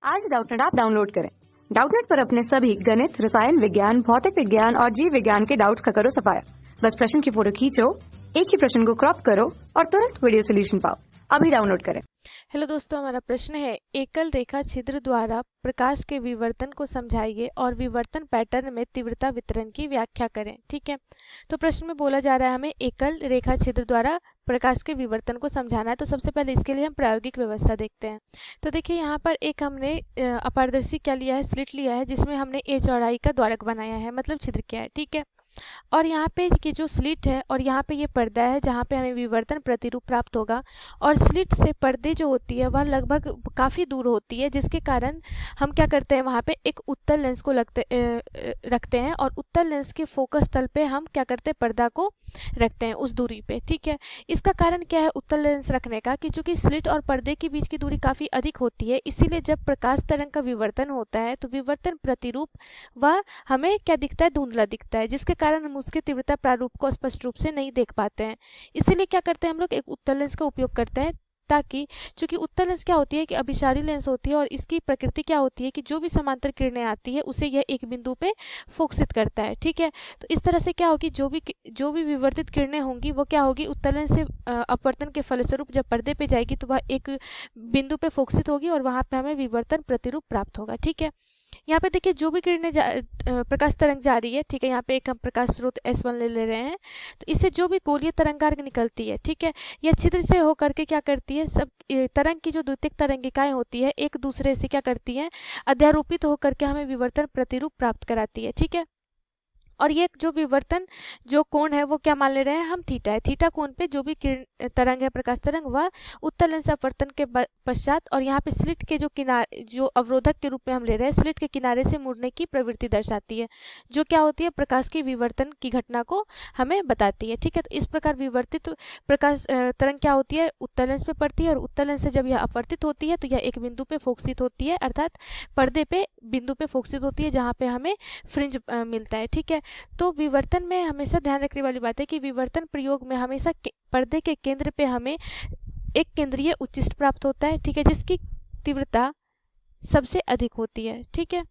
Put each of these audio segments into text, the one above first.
आज Doubtnut app download करें। Doubtnut पर अपने सभी गणित, रसायन विज्ञान, भौतिक विज्ञान और जीव विज्ञान के डाउट्स का करो सफाया। बस प्रश्न की फोटो खींचो, एक ही प्रश्न को क्रॉप करो और तुरंत वीडियो सोल्यूशन पाओ। अभी डाउनलोड करें। हेलो दोस्तों, हमारा प्रश्न है एकल रेखा छिद्र द्वारा प्रकाश के विवर्तन को समझाइए और विवर्तन पैटर्न में तीव्रता वितरण की व्याख्या करें। ठीक है, तो प्रश्न में बोला जा रहा है हमें एकल रेखा छिद्र द्वारा प्रकाश के विवर्तन को समझाना है। तो सबसे पहले इसके लिए हम प्रायोगिक व्यवस्था देखते हैं। तो देखिए यहाँ पर एक हमने अपारदर्शी क्या लिया है, स्लिट लिया है, जिसमें हमने ए चौड़ाई का द्वारक बनाया है, मतलब छिद्र किया है। ठीक है, और यहाँ पे की जो स्लिट है और यहाँ पे ये पर्दा है जहाँ पे हमें विवर्तन प्रतिरूप प्राप्त होगा। और स्लिट से पर्दे जो होती है वह लगभग काफ़ी दूर होती है, जिसके कारण हम क्या करते हैं, वहाँ पे एक उत्तल लेंस को रखते हैं और उत्तल लेंस के फोकस तल पे हम क्या करते हैं, पर्दा को रखते हैं उस दूरी पे। ठीक है, इसका कारण क्या है उत्तल लेंस रखने का, कि चूंकि स्लिट और पर्दे के बीच की दूरी काफ़ी अधिक होती है, इसीलिए जब प्रकाश तरंग का विवर्तन होता है तो विवर्तन प्रतिरूप वह हमें क्या दिखता है, धुंधला दिखता है, जिसके कारण हम उसके तीव्रता प्रारूप को स्पष्ट रूप से नहीं देख पाते हैं। इसीलिए क्या करते हैं हम लोग, एक उत्तल लेंस का उपयोग करते हैं, ताकि चूंकि उत्तल लेंस क्या होती है कि अभिसारी लेंस होती है और इसकी प्रकृति क्या होती है कि जो भी समांतर किरणें आती है उसे यह एक बिंदु पे फोकसित करता है। ठीक है, तो इस तरह से क्या होगी, जो भी विवर्तित किरणें होंगी वो क्या होगी, उत्तल लेंस से अपवर्तन के फलस्वरूप जब पर्दे पे जाएगी तो वह एक बिंदु पे फोकसित होगी और वहां पे हमें विवर्तन प्रतिरूप प्राप्त होगा। ठीक है, यहाँ पे देखिए जो भी किरणें प्रकाश तरंग जा रही है, ठीक है, यहाँ पे एक हम प्रकाश स्रोत S1 ले रहे हैं, तो इससे जो भी गोलीय तरंगार्ग निकलती है, ठीक है, यह छिद्र से होकर के क्या करती है, सब तरंग की जो द्वितीयक तरंगिकाएं होती है एक दूसरे से क्या करती हैं, अध्यारोपित होकर के हमें विवर्तन प्रतिरूप प्राप्त कराती है। ठीक है, और ये जो विवर्तन जो कोण है वो क्या मान ले रहे हैं हम, थीटा है। थीटा कोण पे जो भी किरण तरंग है, प्रकाश तरंग, वह उत्तल लेंस अपवर्तन के पश्चात और यहाँ पे स्लिट के जो किनारे, जो अवरोधक के रूप में हम ले रहे हैं, स्लिट के किनारे से मुड़ने की प्रवृत्ति दर्शाती है, जो क्या होती है, प्रकाश की विवर्तन की घटना को हमें बताती है। ठीक है, तो इस प्रकार विवर्तित प्रकाश तरंग क्या होती है, उत्तल लेंस पे पड़ती है और उत्तल लेंस से जब यह अपवर्तित होती है तो यह एक बिंदु पे फोकसित होती है, अर्थात पर्दे पे बिंदु पे फोकसित होती है जहाँ पे हमें फ्रिंज मिलता है। ठीक है, तो विवर्तन में हमेशा ध्यान रखने वाली बात है कि विवर्तन प्रयोग में हमेशा पर्दे के केंद्र पे हमें एक केंद्रीय उच्चिष्ट प्राप्त होता है। ठीक है, जिसकी तीव्रता सबसे अधिक होती है। ठीक है,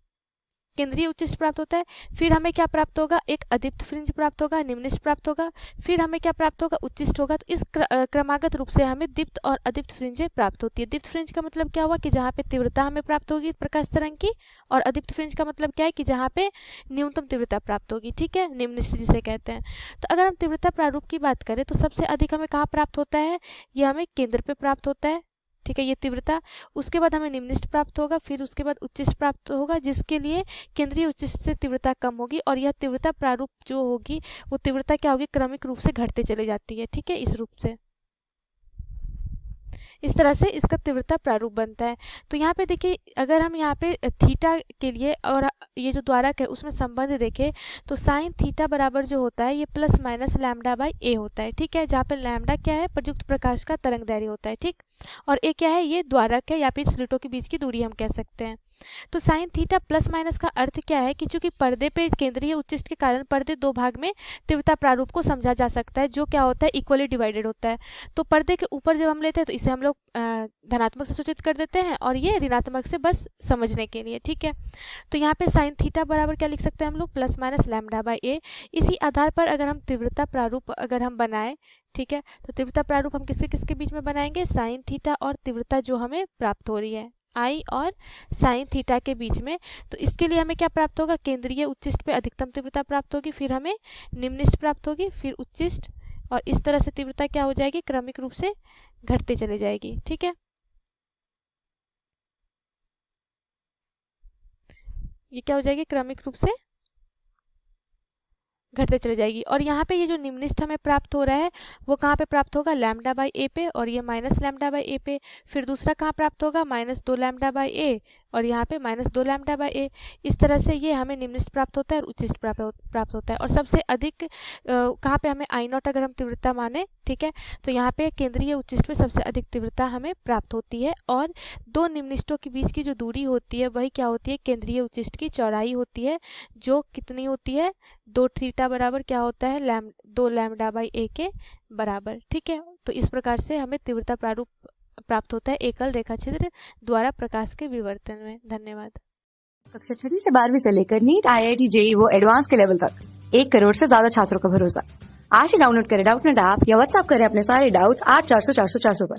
केंद्रीय उच्चिष्ट प्राप्त होता है, फिर हमें क्या प्राप्त होगा, एक अदीप्त फ्रिंज प्राप्त होगा, निम्निष्ट प्राप्त होगा, फिर हमें क्या प्राप्त होगा, उच्चिष्ट होगा। तो इस क्रमागत रूप से हमें दीप्त और अदीप्त फ्रिंजें प्राप्त होती है। दीप्त फ्रिंज का मतलब क्या हुआ कि जहाँ पे तीव्रता हमें प्राप्त होगी प्रकाश तरंग की, और अदीप्त फ्रिंज का मतलब क्या है कि जहाँ पे न्यूनतम तीव्रता प्राप्त होगी। ठीक है, निम्निष्ट जिसे कहते हैं। तो अगर हम तीव्रता प्रारूप की बात करें तो सबसे अधिक हमें कहाँ प्राप्त होता है, यह हमें केंद्र पे प्राप्त होता है। ठीक है, ये तीव्रता, उसके बाद हमें निम्निष्ट प्राप्त होगा, फिर उसके बाद उच्चिष्ट प्राप्त होगा, जिसके लिए केंद्रीय उच्चिष्ट से तीव्रता कम होगी और यह तीव्रता प्रारूप जो होगी वो तीव्रता क्या होगी, क्रमिक रूप से घटते चले जाती है। ठीक है, इस रूप से, इस तरह से इसका तीव्रता प्रारूप बनता है। तो यहाँ पे देखिए, अगर हम यहाँ पे थीटा के लिए और ये जो द्वारक है उसमें संबंध देखें तो साइन थीटा बराबर जो होता है ये प्लस माइनस लैम्डा बाई ए होता है। ठीक है, जहाँ पे लैम्डा क्या है, प्रयुक्त प्रकाश का तरंग दैर्ध्य होता है। ठीक, और ए क्या है, ये द्वारक है या फिर स्लिटों के बीच की दूरी हम कह सकते हैं। तो साइन थीटा प्लस माइनस का अर्थ क्या है कि चूंकि पर्दे पे केंद्रीय उच्चिष्ट के कारण पर्दे दो भाग में तीव्रता प्रारूप को समझा जा सकता है, जो क्या होता है, इक्वली डिवाइडेड होता है। तो पर्दे के ऊपर जब हम लेते हैं तो इसे हम लोग धनात्मक से सूचित कर देते हैं और ये ऋणात्मक से, बस समझने के लिए। ठीक है, तो यहाँ पे साइन थीटा बराबर क्या लिख सकते हैं हम लोग, प्लस माइनस लैम्डा बाई ए। इसी आधार पर अगर हम तीव्रता प्रारूप अगर हम बनाएं, ठीक है, तो तीव्रता प्रारूप हम किसके किसके बीच में बनाएंगे, साइन थीटा और तीव्रता जो हमें प्राप्त हो रही है आई और साइन थीटा के बीच में। तो इसके लिए हमें क्या प्राप्त होगा, केंद्रीय उच्चिष्ट पे अधिकतम तीव्रता प्राप्त होगी, फिर हमें निम्निष्ट प्राप्त होगी, फिर उच्चिष्ट, और इस तरह से तीव्रता क्या हो जाएगी, क्रमिक रूप से घटते चले जाएगी। ठीक है, ये क्या हो जाएगी, क्रमिक रूप से घटते चले जाएगी। और यहाँ पे ये जो निम्निष्ठ हमें प्राप्त हो रहा है वो कहाँ पे प्राप्त होगा, लैम्डा बाई ए पे, और ये माइनस लैम्डा बाई ए पे। फिर दूसरा कहाँ प्राप्त होगा, माइनस 2 लैम्डा बाई ए, और यहाँ पे माइनस 2 लैम्डा बाई ए। इस तरह से ये हमें निम्निष्ठ प्राप्त होता है और उच्चिष्ट प्राप्त होता है। और सबसे अधिक कहाँ पे हमें आई नॉट अगर हम तीव्रता माने, ठीक है, तो यहाँ पे केंद्रीय उच्चिष्ट पे सबसे अधिक तीव्रता हमें प्राप्त होती है। और दो निम्निष्ठों के बीच की जो दूरी होती है वही क्या होती है, केंद्रीय उच्चिष्ट की चौड़ाई होती है, जो कितनी होती है, 2 थीटा बराबर क्या होता है, 2 लैम्डा बाई ए के बराबर। ठीक है, तो इस प्रकार से हमें तीव्रता प्रारूप प्राप्त होता है एकल रेखा छिद्र द्वारा प्रकाश के विवर्तन में। धन्यवाद। कक्षा 6वीं से 12वीं से लेकर नीट, IIT, JEE वो एडवांस के लेवल तक 1 करोड़ से ज्यादा छात्रों का भरोसा। आज ही डाउनलोड करें डाउटनेट ऐप या व्हाट्सएप करें अपने सारे डाउट्स 8400 400 400 पर।